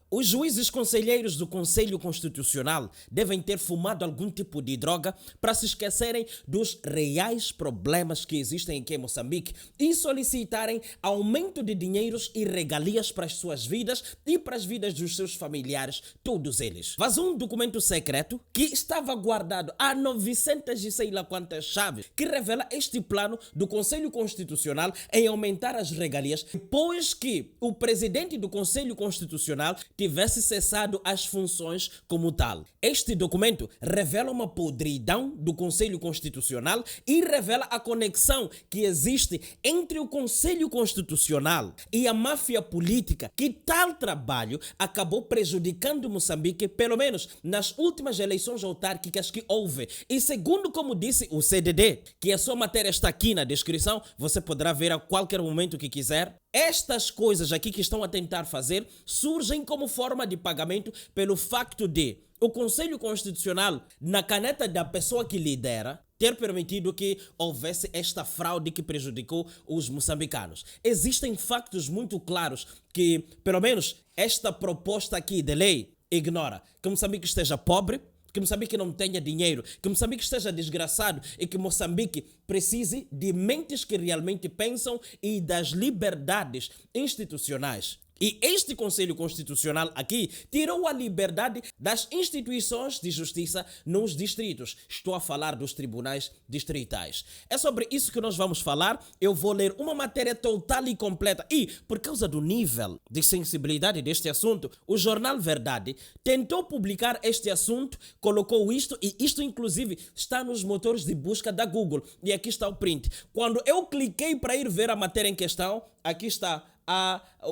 Os juízes conselheiros do Conselho Constitucional devem ter fumado algum tipo de droga para se esquecerem dos reais problemas que existem aqui em Moçambique e solicitarem aumento de dinheiros e regalias para as suas vidas e para as vidas dos seus familiares, todos eles. Vazou um documento secreto que estava guardado há 900 e sei lá quantas chaves, que revela este plano do Conselho Constitucional em aumentar as regalias depois que o presidente do Conselho Constitucional tivesse cessado as funções como tal. Este documento revela uma podridão do Conselho Constitucional e revela a conexão que existe entre o Conselho Constitucional e a máfia política, que tal trabalho acabou prejudicando Moçambique, pelo menos nas últimas eleições autárquicas que houve. E segundo como disse o CDD, que a sua matéria está aqui na descrição, você poderá ver a qualquer momento que quiser. Estas coisas aqui que estão a tentar fazer surgem como forma de pagamento pelo facto de o Conselho Constitucional, na caneta da pessoa que lidera, ter permitido que houvesse esta fraude que prejudicou os moçambicanos. Existem factos muito claros que, pelo menos, esta proposta aqui de lei ignora. Que Moçambique esteja pobre, que Moçambique não tenha dinheiro, que Moçambique esteja desgraçado e que Moçambique precise de mentes que realmente pensam e das liberdades institucionais. E este Conselho Constitucional aqui tirou a liberdade das instituições de justiça nos distritos. Estou a falar dos tribunais distritais. É sobre isso que nós vamos falar. Eu vou ler uma matéria total e completa. E, por causa do nível de sensibilidade deste assunto, o jornal Verdade tentou publicar este assunto, colocou isto, e isto inclusive está nos motores de busca da Google. E aqui está o print. Quando eu cliquei para ir ver a matéria em questão, aqui está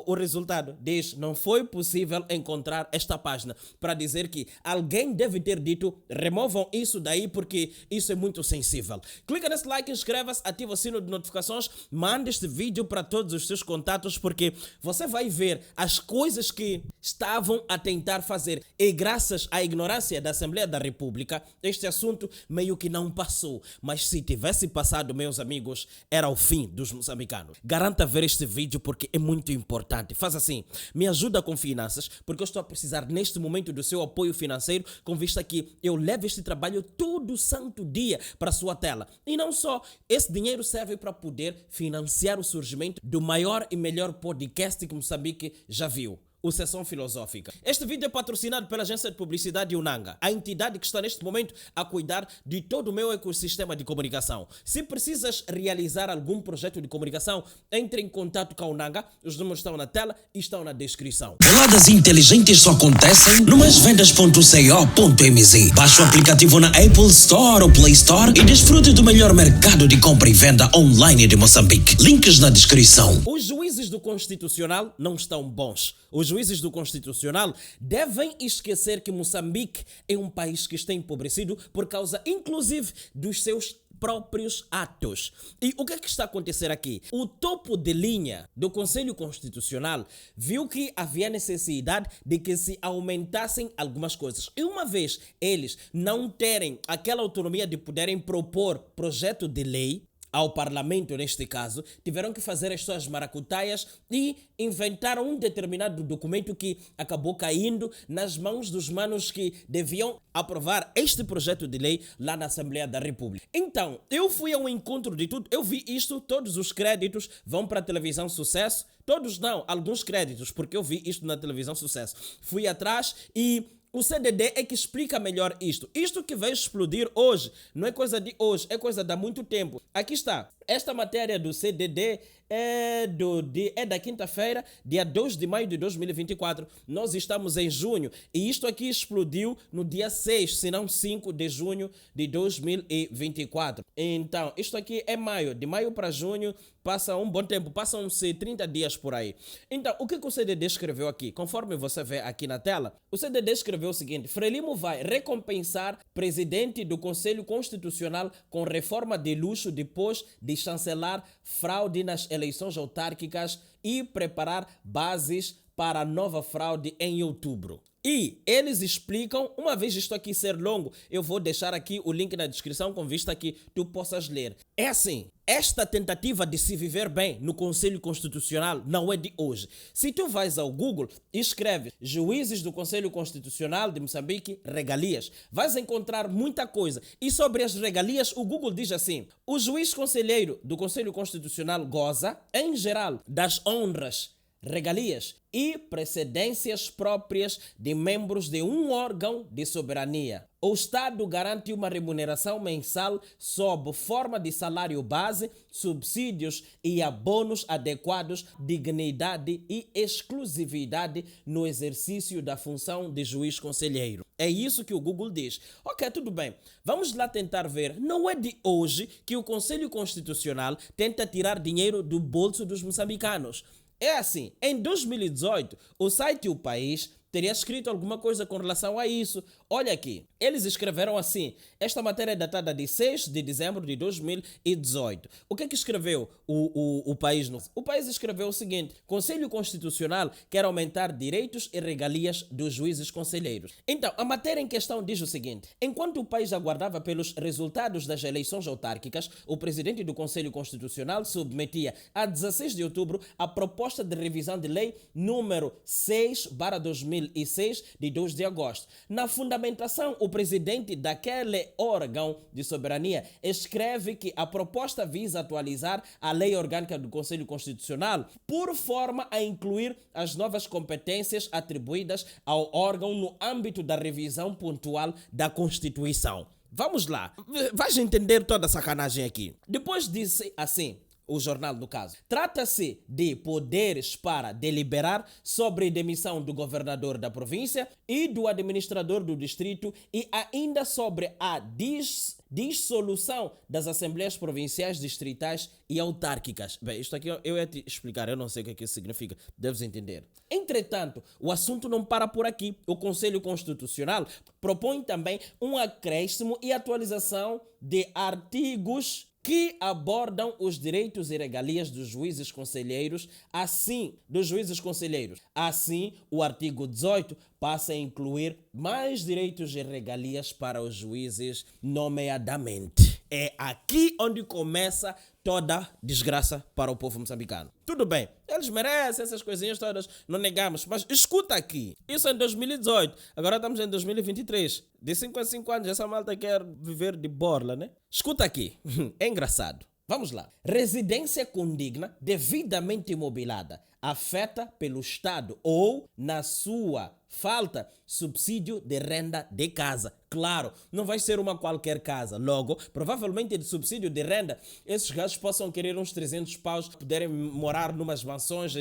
o resultado. Diz: não foi possível encontrar esta página, para dizer que alguém deve ter dito: removam isso daí porque isso é muito sensível. Clica nesse like, inscreva-se, ativa o sino de notificações, manda este vídeo para todos os seus contatos, porque você vai ver as coisas que estavam a tentar fazer, e graças à ignorância da Assembleia da República, este assunto meio que não passou. Mas se tivesse passado, meus amigos, era o fim dos moçambicanos. Garanta ver este vídeo porque é muito importante. Faz assim, me ajuda com finanças, porque eu estou a precisar neste momento do seu apoio financeiro, com vista que eu levo este trabalho todo santo dia para a sua tela. E não só, esse dinheiro serve para poder financiar o surgimento do maior e melhor podcast que Moçambique já viu, o Sessão Filosófica. Este vídeo é patrocinado pela agência de publicidade Unanga, a entidade que está neste momento a cuidar de todo o meu ecossistema de comunicação. Se precisas realizar algum projeto de comunicação, entre em contato com a Unanga. Os números estão na tela e estão na descrição. Veladas inteligentes só acontecem no maisvendas.co.mz. Baixe o aplicativo na Apple Store ou Play Store e desfrute do melhor mercado de compra e venda online de Moçambique. Links na descrição. Os juízes do Constitucional não estão bons. Os juízes do Constitucional devem esquecer que Moçambique é um país que está empobrecido por causa, inclusive, dos seus próprios atos. E o que é que está a acontecer aqui? O topo de linha do Conselho Constitucional viu que havia necessidade de que se aumentassem algumas coisas. E uma vez eles não terem aquela autonomia de poderem propor projeto de lei ao parlamento, neste caso, tiveram que fazer as suas maracutaias e inventaram um determinado documento que acabou caindo nas mãos dos manos que deviam aprovar este projeto de lei lá na Assembleia da República. Então, eu fui ao encontro de tudo, eu vi isto, todos os créditos vão para a televisão Sucesso, todos não, alguns créditos, porque eu vi isto na televisão Sucesso. Fui atrás e o CDD é que explica melhor isto. Isto que vai explodir hoje não é coisa de hoje, é coisa de há muito tempo. Aqui está. Esta matéria do CDD é da quinta-feira, dia 2 de maio de 2024. Nós estamos em junho e isto aqui explodiu no dia 6, se não 5 de junho de 2024. Então, isto aqui é maio. De maio para junho passa um bom tempo, passam-se 30 dias por aí. Então, o que o CDD escreveu aqui? Conforme você vê aqui na tela, o CDD escreveu o seguinte: Frelimo vai recompensar presidente do Conselho Constitucional com reforma de luxo depois de chancelar fraude nas eleições autárquicas e preparar bases para a nova fraude em outubro. E eles explicam, uma vez isto aqui ser longo, eu vou deixar aqui o link na descrição com vista que tu possas ler. É assim, esta tentativa de se viver bem no Conselho Constitucional não é de hoje. Se tu vais ao Google e escreves juízes do Conselho Constitucional de Moçambique, regalias, vais encontrar muita coisa. E sobre as regalias, o Google diz assim: o juiz conselheiro do Conselho Constitucional goza, em geral, das honras, regalias e precedências próprias de membros de um órgão de soberania. O Estado garante uma remuneração mensal sob forma de salário base, subsídios e abonos adequados, dignidade e exclusividade no exercício da função de juiz conselheiro. É isso que o Google diz. Ok, tudo bem. Vamos lá tentar ver. Não é de hoje que o Conselho Constitucional tenta tirar dinheiro do bolso dos moçambicanos. É assim, em 2018, o site O País teria escrito alguma coisa com relação a isso. Olha aqui, eles escreveram assim, esta matéria é datada de 6 de dezembro de 2018. O que é que escreveu o País? O País escreveu o seguinte: Conselho Constitucional quer aumentar direitos e regalias dos juízes conselheiros. Então, a matéria em questão diz o seguinte: enquanto o país aguardava pelos resultados das eleições autárquicas, o presidente do Conselho Constitucional submetia a 16 de outubro a proposta de revisão de lei número 6/2006 de 2 de agosto. Na fundamentação, o presidente daquele órgão de soberania escreve que a proposta visa atualizar a lei orgânica do Conselho Constitucional por forma a incluir as novas competências atribuídas ao órgão no âmbito da revisão pontual da Constituição. Vamos lá, vais entender toda a sacanagem aqui. Depois disse assim o jornal do caso: trata-se de poderes para deliberar sobre demissão do governador da província e do administrador do distrito e ainda sobre a dissolução das assembleias provinciais, distritais e autárquicas. Bem, isto aqui eu ia te explicar, eu não sei o que é que isso significa, deves entender. Entretanto, o assunto não para por aqui. O Conselho Constitucional propõe também um acréscimo e atualização de artigos que abordam os direitos e regalias dos juízes conselheiros, assim, o artigo 18 passa a incluir mais direitos e regalias para os juízes, nomeadamente. É aqui onde começa toda desgraça para o povo moçambicano. Tudo bem, eles merecem essas coisinhas todas, não negamos, mas escuta aqui, isso em 2018, agora estamos em 2023, de 5 a 5 anos essa malta quer viver de borla, né? Escuta aqui, é engraçado. Vamos lá. Residência condigna, devidamente imobilada, afeta pelo Estado ou, na sua falta, subsídio de renda de casa. Claro, não vai ser uma qualquer casa. Logo, provavelmente de subsídio de renda, esses gajos possam querer uns 300 paus, poderem morar numas mansões.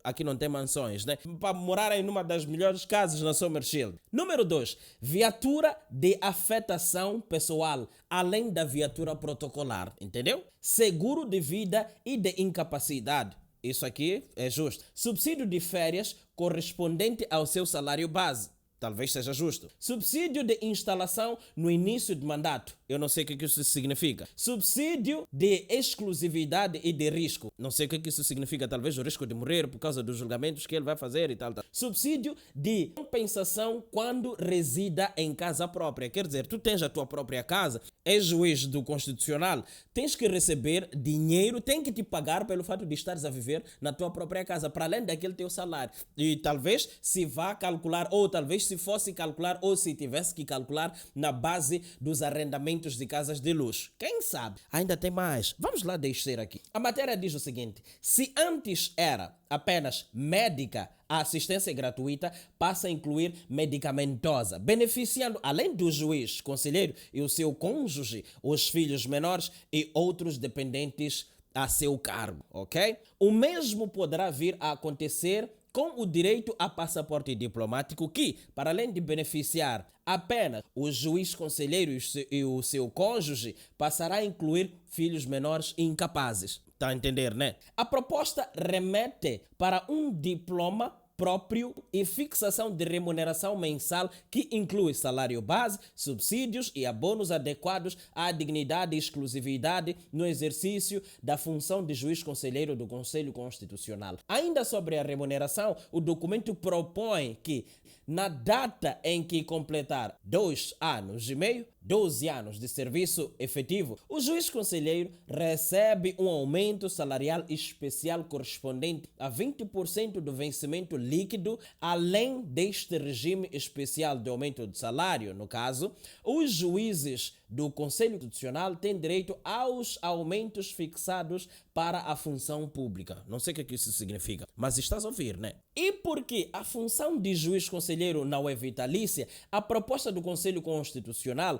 Aqui não tem mansões, né? Para morarem numa das melhores casas na Summershield. Número 2. Viatura de afetação pessoal, além da viatura protocolar. Entendeu? Seguro de vida e de incapacidade. Isso aqui é justo. Subsídio de férias correspondente ao seu salário base. Talvez seja justo. Subsídio de instalação no início de mandato. Eu não sei o que isso significa. Subsídio de exclusividade e de risco. Não sei o que isso significa. Talvez o risco de morrer por causa dos julgamentos que ele vai fazer e tal. Subsídio de compensação quando resida em casa própria. Quer dizer, tu tens a tua própria casa, és juiz do Constitucional, tens que receber dinheiro, tem que te pagar pelo fato de estares a viver na tua própria casa, para além daquele teu salário. E talvez se vá calcular, ou talvez se fosse calcular, ou se tivesse que calcular na base dos arrendamentos de casas de luxo. Quem sabe? Ainda tem mais. Vamos lá descer aqui. A matéria diz o seguinte: se antes era apenas médica, a assistência gratuita passa a incluir medicamentosa, beneficiando, além do juiz, conselheiro e o seu cônjuge, os filhos menores e outros dependentes a seu cargo, ok? O mesmo poderá vir a acontecer com o direito a passaporte diplomático que, para além de beneficiar apenas o juiz conselheiro e o seu cônjuge, passará a incluir filhos menores e incapazes. Está a entender, né? A proposta remete para um diploma próprio e fixação de remuneração mensal que inclui salário base, subsídios e abonos adequados à dignidade e exclusividade no exercício da função de juiz conselheiro do Conselho Constitucional. Ainda sobre a remuneração, o documento propõe que, na data em que completar 2 anos e meio, 12 anos de serviço efetivo, o juiz conselheiro recebe um aumento salarial especial correspondente a 20% do vencimento líquido, além deste regime especial de aumento de salário. No caso, os juízes do Conselho Constitucional têm direito aos aumentos fixados para a função pública. Não sei o que isso significa, mas estás a ouvir, né? E porque a função de juiz conselheiro não é vitalícia, a proposta do Conselho Constitucional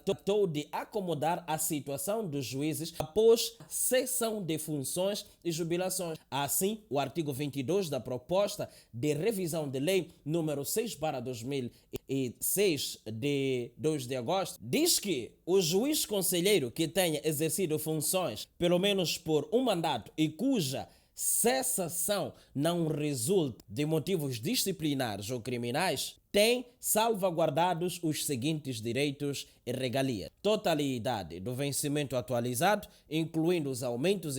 tratou de acomodar a situação dos juízes após cessão de funções e jubilações. Assim, o artigo 22 da proposta de revisão de lei número 6/2006 de 2 de agosto diz que o juiz conselheiro que tenha exercido funções pelo menos por um mandato e cuja cessação não resulta de motivos disciplinares ou criminais, tem salvaguardados os seguintes direitos e regalias: totalidade do vencimento atualizado, incluindo os aumentos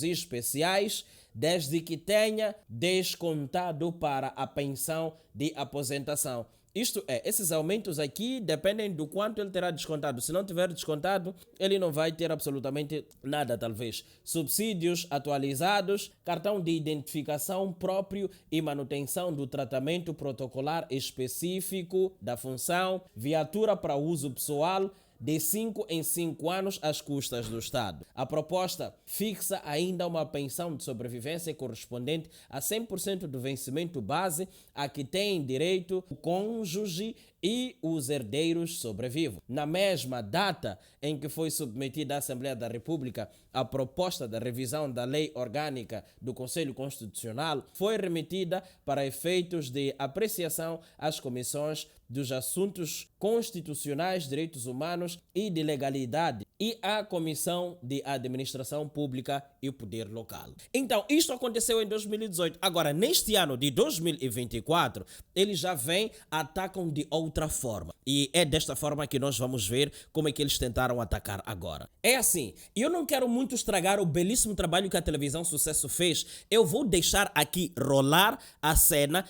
especiais, desde que tenha descontado para a pensão de aposentação. Isto é, esses aumentos aqui dependem do quanto ele terá descontado. Se não tiver descontado, ele não vai ter absolutamente nada, talvez. Subsídios atualizados, cartão de identificação próprio e manutenção do tratamento protocolar específico da função, viatura para uso pessoal, de 5 em 5 anos às custas do Estado. A proposta fixa ainda uma pensão de sobrevivência correspondente a 100% do vencimento base a que tem direito o cônjuge e os herdeiros sobrevivos. Na mesma data em que foi submetida à Assembleia da República a proposta da revisão da Lei Orgânica do Conselho Constitucional, foi remetida para efeitos de apreciação às comissões dos Assuntos Constitucionais, Direitos Humanos e de Legalidade e à Comissão de Administração Pública e Poder Local. Então, isto aconteceu em 2018. Agora, neste ano de 2024, eles já vêm, atacam de outra forma. E é desta forma que nós vamos ver como é que eles tentaram atacar agora. É assim, eu não quero muito estragar o belíssimo trabalho que a televisão Sucesso fez. Eu vou deixar aqui rolar a cena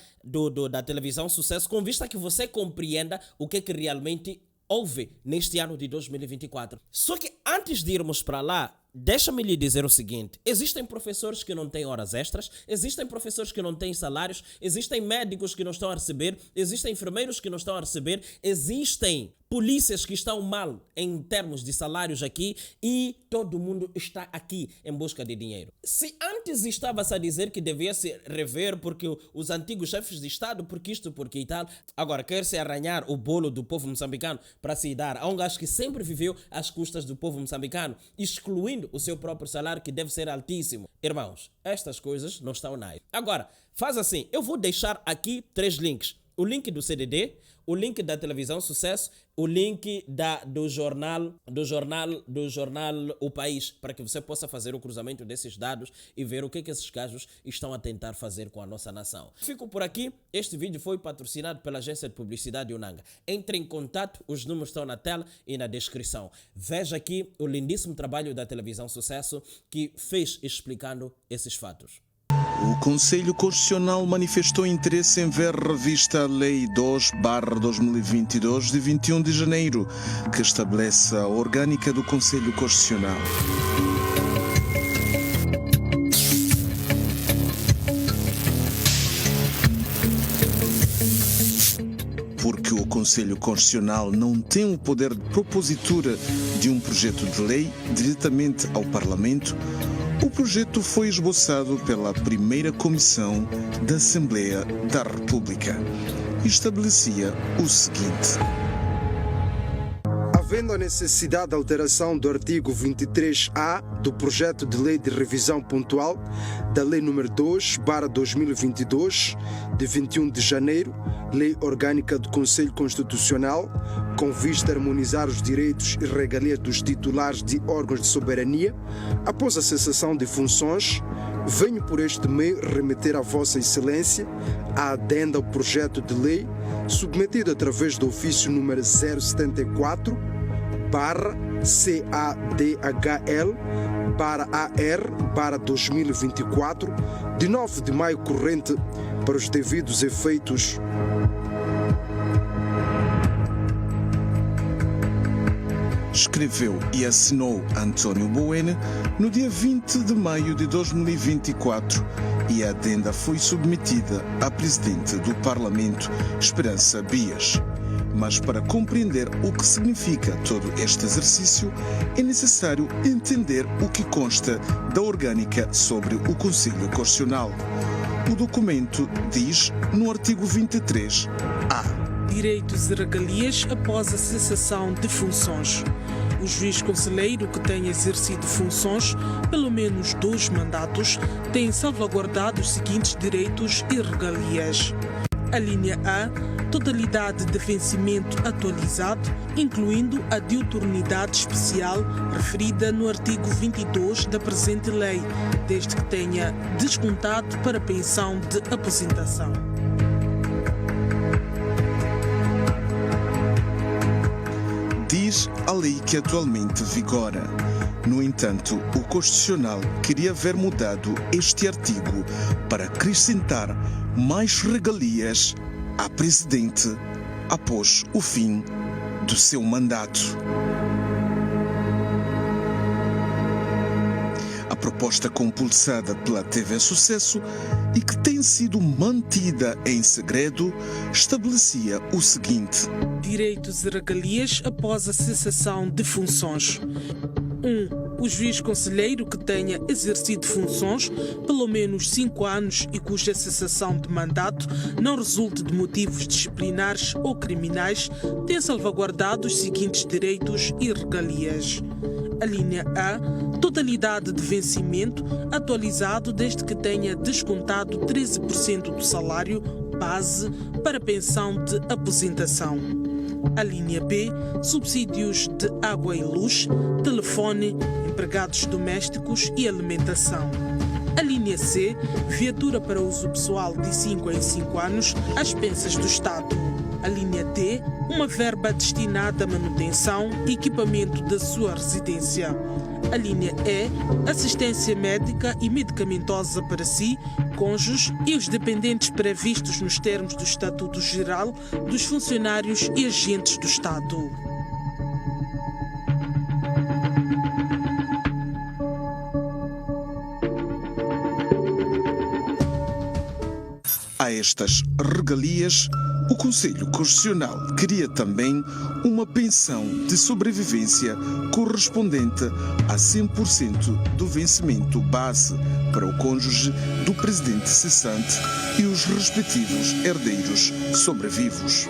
da televisão Sucesso com vista que você compreenda o que realmente houve neste ano de 2024. Só que antes de irmos para lá, deixa-me lhe dizer o seguinte: existem professores que não têm horas extras, existem professores que não têm salários, existem médicos que não estão a receber, existem enfermeiros que não estão a receber, existem polícias que estão mal em termos de salários aqui e todo mundo está aqui em busca de dinheiro. Se antes estava-se a dizer que devia se rever porque os antigos chefes de Estado, porque isto, porque e tal, agora quer-se arranhar o bolo do povo moçambicano para se dar a um gajo que sempre viveu às custas do povo moçambicano, excluindo o seu próprio salário, que deve ser altíssimo. Irmãos, estas coisas não estão na. Agora, faz assim, eu vou deixar aqui 3 links. O link do CDD, o link da televisão Sucesso, o link do jornal O País, para que você possa fazer o cruzamento desses dados e ver o que esses gajos estão a tentar fazer com a nossa nação. Fico por aqui. Este vídeo foi patrocinado pela agência de publicidade Unanga. Entre em contato, os números estão na tela e na descrição. Veja aqui o lindíssimo trabalho da televisão Sucesso que fez explicando esses fatos. O Conselho Constitucional manifestou interesse em ver revista a Lei 2/2022 de 21 de janeiro, que estabelece a orgânica do Conselho Constitucional. Porque o Conselho Constitucional não tem o poder de propositura de um projeto de lei diretamente ao Parlamento, o projeto foi esboçado pela primeira Comissão da Assembleia da República e estabelecia o seguinte: havendo a necessidade de alteração do artigo 23A do projeto de lei de revisão pontual da Lei nº 2/2022, de 21 de janeiro, Lei Orgânica do Conselho Constitucional, com vista a harmonizar os direitos e regalias dos titulares de órgãos de soberania, após a cessação de funções, venho por este meio remeter a Vossa Excelência a adenda ao projeto de lei submetido através do ofício número 074/CADHL/AR/2024, de 9 de maio corrente, para os devidos efeitos. Escreveu e assinou António Boene no dia 20 de maio de 2024 e a adenda foi submetida à Presidente do Parlamento, Esperança Bias. Mas para compreender o que significa todo este exercício, é necessário entender o que consta da orgânica sobre o Conselho Constitucional. O documento diz, no artigo 23-A: direitos e regalias após a cessação de funções. O juiz conselheiro que tenha exercido funções, pelo menos 2 mandatos, tem salvaguardado os seguintes direitos e regalias. A linha A, totalidade de vencimento atualizado, incluindo a diuturnidade especial referida no artigo 22 da presente lei, desde que tenha descontado para pensão de aposentação. Diz a lei que atualmente vigora. No entanto, o Constitucional queria ver mudado este artigo para acrescentar mais regalias à Presidente após o fim do seu mandato. A proposta compulsada pela TV Sucesso e que tem sido mantida em segredo estabelecia o seguinte: direitos e regalias após a cessação de funções. 1. O juiz conselheiro que tenha exercido funções pelo menos 5 anos e cuja cessação de mandato não resulte de motivos disciplinares ou criminais tem salvaguardado os seguintes direitos e regalias. A linha A, totalidade de vencimento atualizado desde que tenha descontado 13% do salário base para pensão de aposentação. A linha B, subsídios de água e luz, telefone, empregados domésticos e alimentação. A linha C, viatura para uso pessoal de 5 em 5 anos às expensas do Estado. A linha D, uma verba destinada à manutenção e equipamento da sua residência. A linha E, assistência médica e medicamentosa para si, cônjuges e os dependentes previstos nos termos do Estatuto Geral dos Funcionários e Agentes do Estado. A estas regalias, o Conselho Constitucional queria também uma pensão de sobrevivência correspondente a 100% do vencimento base para o cônjuge do presidente cessante e os respectivos herdeiros sobrevivos.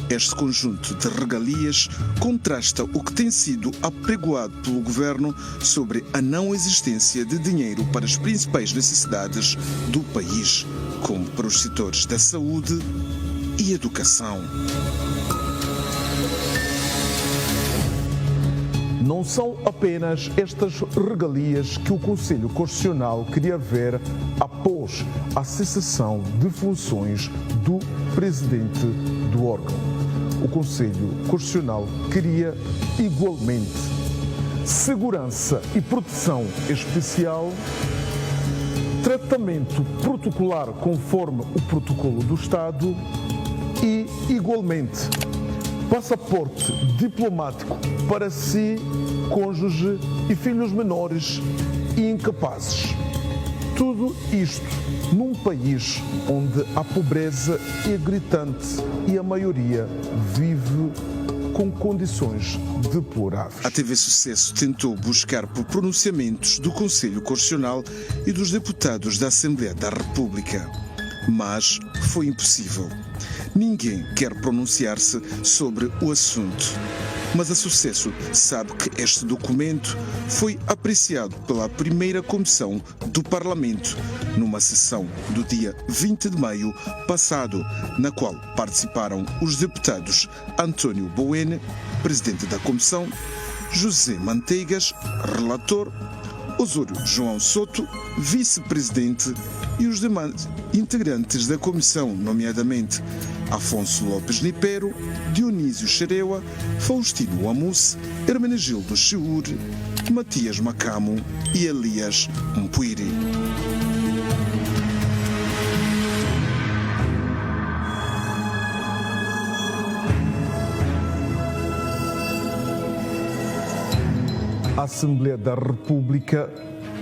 Este conjunto de regalias contrasta o que tem sido apregoado pelo governo sobre a não existência de dinheiro para as principais necessidades do país, como para os setores da saúde e educação. Não são apenas estas regalias que o Conselho Constitucional queria ver após a cessação de funções do presidente do órgão. O Conselho Constitucional queria igualmente segurança e proteção especial, tratamento protocolar conforme o protocolo do Estado e, igualmente, passaporte diplomático para si, cônjuge e filhos menores e incapazes. Tudo isto num país onde a pobreza é gritante e a maioria vive com condições deploráveis. A TV Sucesso tentou buscar por pronunciamentos do Conselho Constitucional e dos deputados da Assembleia da República, mas foi impossível. Ninguém quer pronunciar-se sobre o assunto. Mas a Sucesso sabe que este documento foi apreciado pela primeira comissão do Parlamento numa sessão do dia 20 de maio passado, na qual participaram os deputados António Boene, presidente da comissão, José Manteigas, relator, Osório João Soto, vice-presidente, e os demais integrantes da comissão, nomeadamente Afonso Lopes Nipero, Dionísio Xereua, Faustino Amus, Hermenegildo Cheur, Matias Macamo e Elias Mpuiri. A Assembleia da República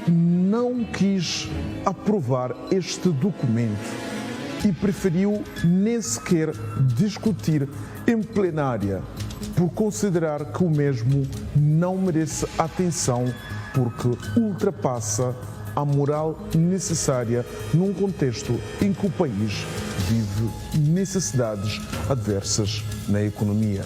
não quis aprovar este documento e preferiu nem sequer discutir em plenária, por considerar que o mesmo não merece atenção porque ultrapassa a moral necessária num contexto em que o país vive necessidades adversas na economia.